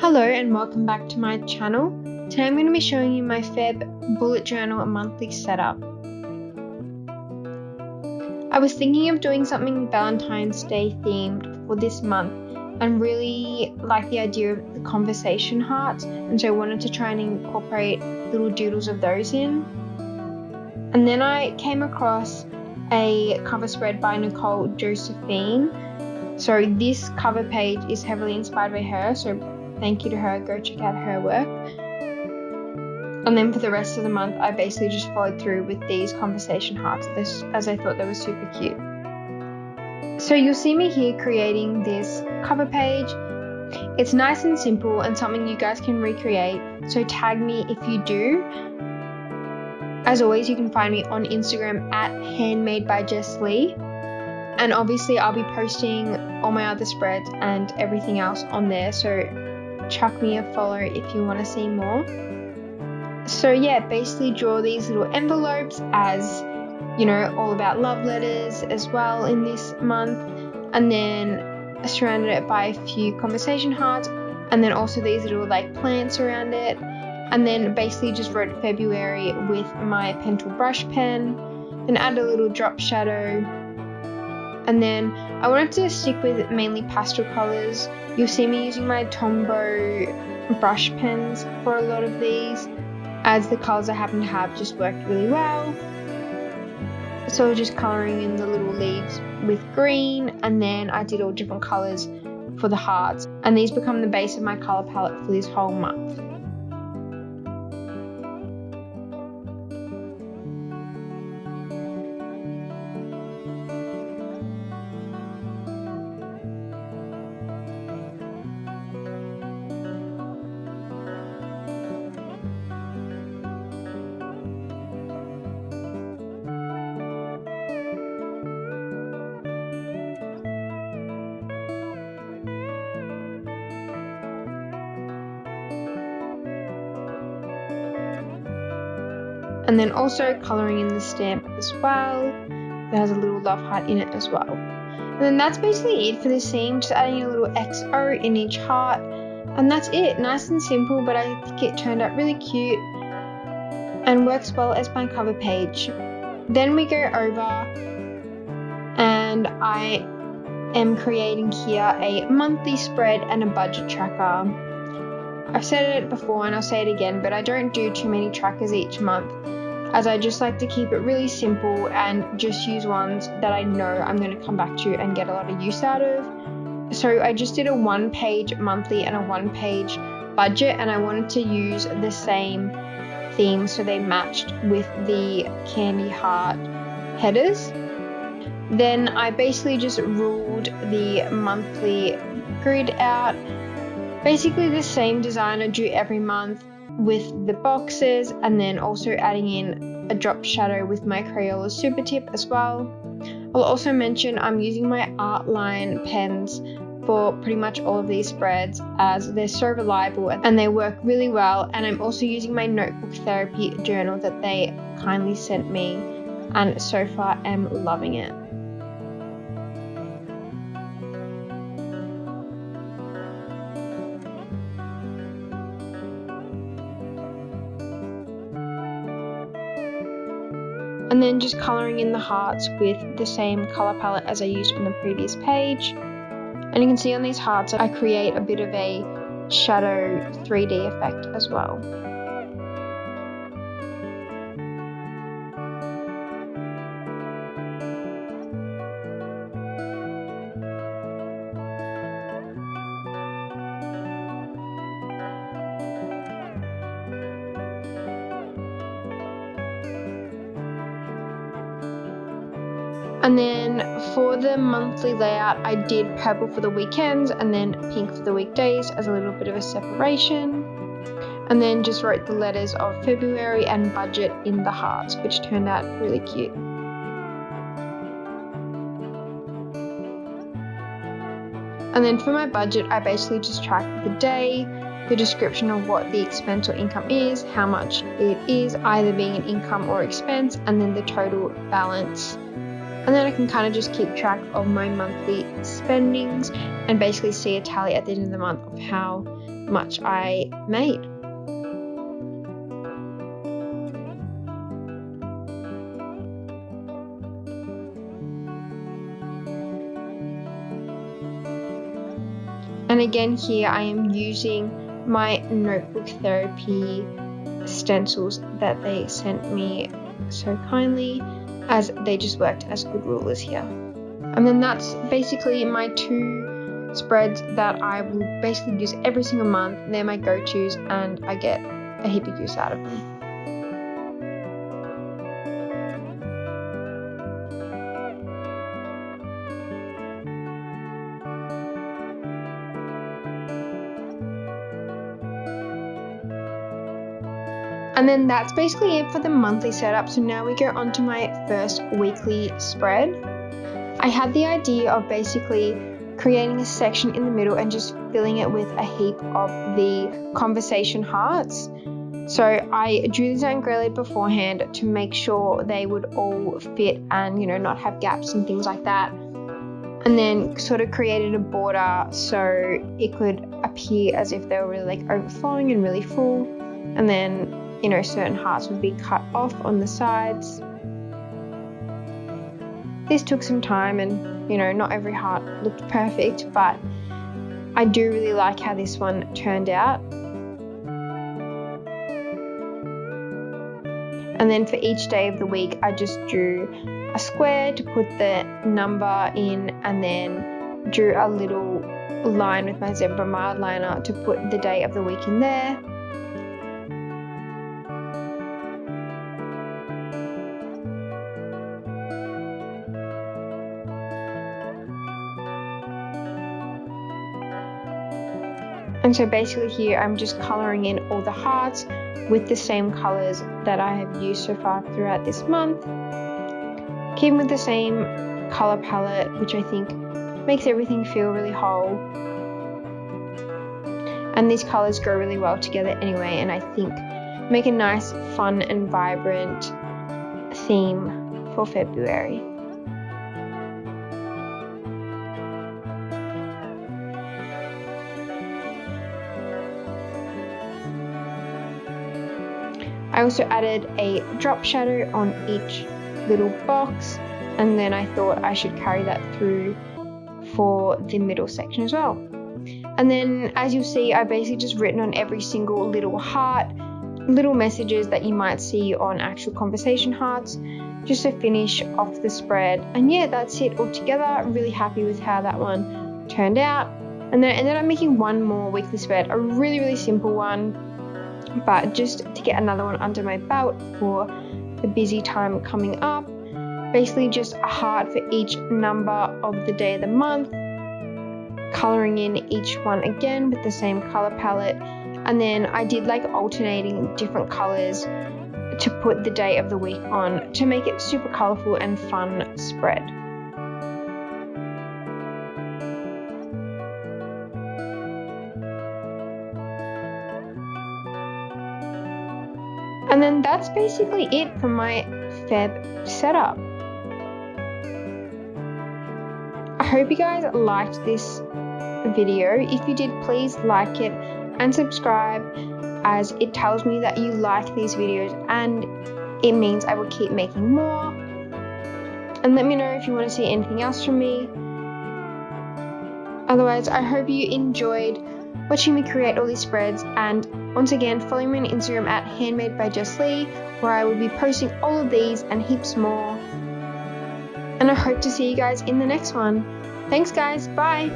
Hello and welcome back to my channel. Today I'm going to be showing you my Feb bullet journal monthly setup. I was thinking of doing something Valentine's Day themed for this month and really like the idea of the conversation hearts, and so I wanted to try and incorporate little doodles of those in. And then I came across a cover spread by Nicole Josephine. So this cover page is heavily inspired by her, so thank you to her, go check out her work. And then for the rest of the month, I basically just followed through with these conversation hearts as I thought they were super cute. So you'll see me here creating this cover page. It's nice and simple and something you guys can recreate, so tag me if you do. As always, you can find me on Instagram at handmadebyjesslee. And obviously I'll be posting all my other spreads and everything else on there, so chuck me a follow if you want to see more. So yeah, basically draw these little envelopes as, you know, all about love letters as well in this month, and then surrounded it by a few conversation hearts, and then also these little like plants around it, and then basically just wrote February with my pencil brush pen, then add a little drop shadow. And then I wanted to stick with mainly pastel colors. You'll see me using my Tombow brush pens for a lot of these, as the colors I happen to have just worked really well. So just coloring in the little leaves with green, and then I did all different colors for the hearts, and these become the base of my color palette for this whole month. And then also colouring in the stamp as well. It has a little love heart in it as well. And then that's basically it for this seam, just adding a little XO in each heart. And that's it, nice and simple, but I think it turned out really cute and works well as my cover page. Then we go over and I am creating here a monthly spread and a budget tracker. I've said it before and I'll say it again, but I don't do too many trackers each month, as I just like to keep it really simple and just use ones that I know I'm going to come back to and get a lot of use out of. So I just did a 1-page monthly and a 1-page budget, and I wanted to use the same theme so they matched with the candy heart headers. Then I basically just ruled the monthly grid out. Basically the same design I do every month with the boxes, and then also adding in a drop shadow with my Crayola Super Tip as well. I'll also mention I'm using my Artline pens for pretty much all of these spreads, as they're so reliable and they work really well. And I'm also using my notebook therapy journal that they kindly sent me, and so far I'm loving it. And then just colouring in the hearts with the same colour palette as I used on the previous page. And you can see on these hearts I create a bit of a shadow 3D effect as well. And then for the monthly layout, I did purple for the weekends and then pink for the weekdays as a little bit of a separation. And then just wrote the letters of February and budget in the hearts, which turned out really cute. And then for my budget, I basically just tracked the day, the description of what the expense or income is, how much it is, either being an income or expense, and then the total balance. And then I can kind of just keep track of my monthly spendings and basically see a tally at the end of the month of how much I made. And again here I am using my notebook therapy stencils that they sent me so kindly, as they just worked as good rulers here. And then that's basically my 2 spreads that I will basically use every single month. They're my go-tos and I get a heap of use out of them. And then that's basically it for the monthly setup. So now we go on to my first weekly spread. I had the idea of basically creating a section in the middle and just filling it with a heap of the conversation hearts. So I drew these out in grey lead beforehand to make sure they would all fit and, you know, not have gaps and things like that. And then sort of created a border so it could appear as if they were really like overflowing and really full. And then, you know, certain hearts would be cut off on the sides. This took some time and, you know, not every heart looked perfect, but I do really like how this one turned out. And then for each day of the week, I just drew a square to put the number in, and then drew a little line with my zebra mild liner to put the day of the week in there. And so basically here I'm just colouring in all the hearts with the same colours that I have used so far throughout this month. Keeping with the same colour palette, which I think makes everything feel really whole. And these colours go really well together anyway, and I think make a nice, fun and vibrant theme for February. I also added a drop shadow on each little box, and then I thought I should carry that through for the middle section as well. And then as you'll see, I basically just written on every single little heart, little messages that you might see on actual conversation hearts, just to finish off the spread. And yeah, that's it all together. I'm really happy with how that one turned out. And then I ended up making one more weekly spread, a really, really simple one, but just to get another one under my belt for the busy time coming up. Basically just a heart for each number of the day of the month, colouring in each one again with the same colour palette, and then I did like alternating different colours to put the day of the week on to make it super colourful and fun spread. And then that's basically it for my Feb setup. I hope you guys liked this video. If you did, please like it and subscribe, as it tells me that you like these videos and it means I will keep making more. And let me know if you want to see anything else from me. Otherwise, I hope you enjoyed watching me create all these spreads, and once again, follow me on Instagram at Handmade by Jess Lee, where I will be posting all of these and heaps more. And I hope to see you guys in the next one. Thanks guys, bye!